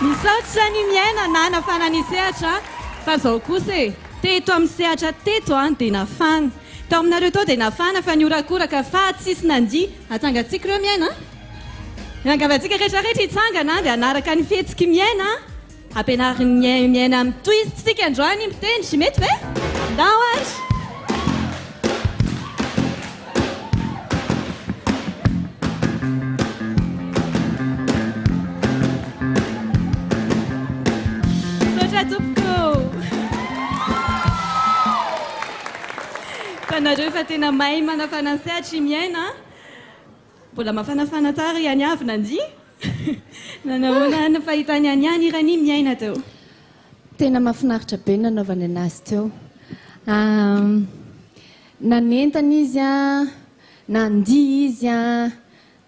Misaotra ny Miaina nafana ny sehatra fa zao kosa teto amin'ny sehatra teto dia nafana. Tao aminareo tao dia nafana fa niorakoraka fa tsisy nandia atsangatsika ireo Miaina. Miangavantsika rehetrarehetra hitsangana dia anaraka ny fihetsiky Miaina. Ampianarin'ny Miaina amin'ny twist tsika androany mitendry mety ve? Ndao ary. Nareo fa tena mahay manafana ny sehatra i Miaina. Mbola mafanafana tsara ihany avy nandia. Nanahoana ny fahitany ihany irany Miaina teo? Tena mahafinaritra be nanaovany anazy teo. Nanentana izy nandia izy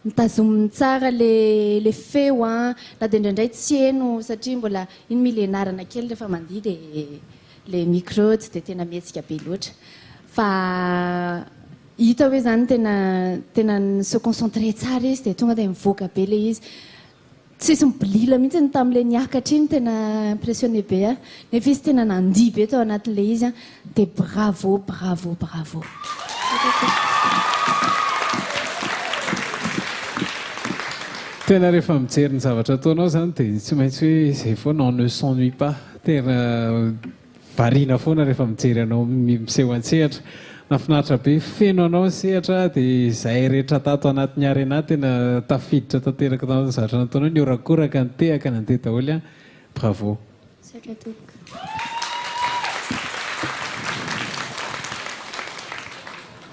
mitazominy tsara le feo na dia indraindray tsy heno satria mbola iny milenarana kely rehefa mandia dia le micro tsy dia tena mihetsika be loatra. Fa hita hoe zany tena se concentré tsara izy dia tonga dia mivoaka be le izy. Tsisy mibolila mihitsy tamin'ilay niakatra iny tena impressionné be nefa izy tena nandia be tao anatin'ilay izy dia bravo, bravo, bravo. Tena rehefa mijery ny zavatra ataonao zany dia tsy maintsy hoe izay foana on ne s'ennuie pas. Tena variana foana rehefa mijery anao miseho an-tsehatra. Nafinaritra be feno anao sehatra dia izay rehetra tato anatin'ny arena tena tafiditra tanteraka tao zavatra nataonao niorakoraka nitehaka nandeha daholo. Bravo.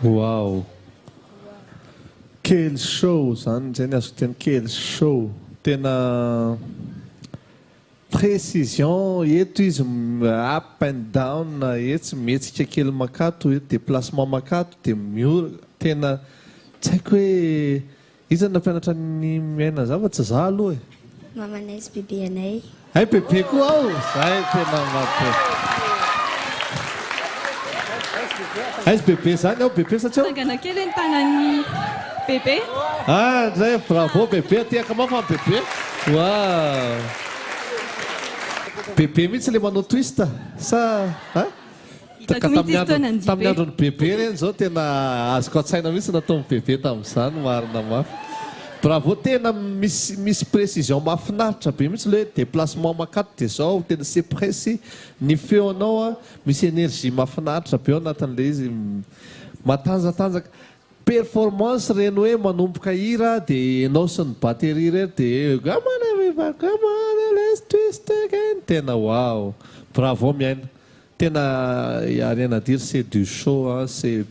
Wow. Quel show zany zay ny azoko tena quel show. Tena précision eto izy up and down etsy mihetsika kely makato déplacement makato dia miora tena tsy haiko hoe iza nampianatra ny Miaina zava tsy za aloha mamanay sy bebe anay. Ay bebe koa ao zay tena maty. Ay bebe zany ao bebe satria Sangana kely ny tanan'ny bebe. Zay bravo bebe tiaka mafa bebe. Wow. Bebe mihitsy le manao twist sa tamin'ny andron'ny bebe reny zao tena azoko an-tsaina mihitsy nataon'ny bebe tamin'izany marina mafy. Bravo tena misy précision mahafinaritra be mihitsy le déplacement makato dia zao tena c'est précis ny feonao misy énergie mahafinaritra be ao anatin'le izy matanjatanjaka. Performance reny hoe manomboka hira dia enao sy ny batterie reny dia let's twist again. Tena wow. Bravo Miaina. Tena il n'y a rien à dire, c'est du show, c'est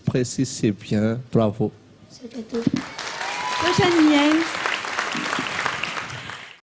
précis, c'est bien. Bravo. C'est tout. Prochaine Miaina.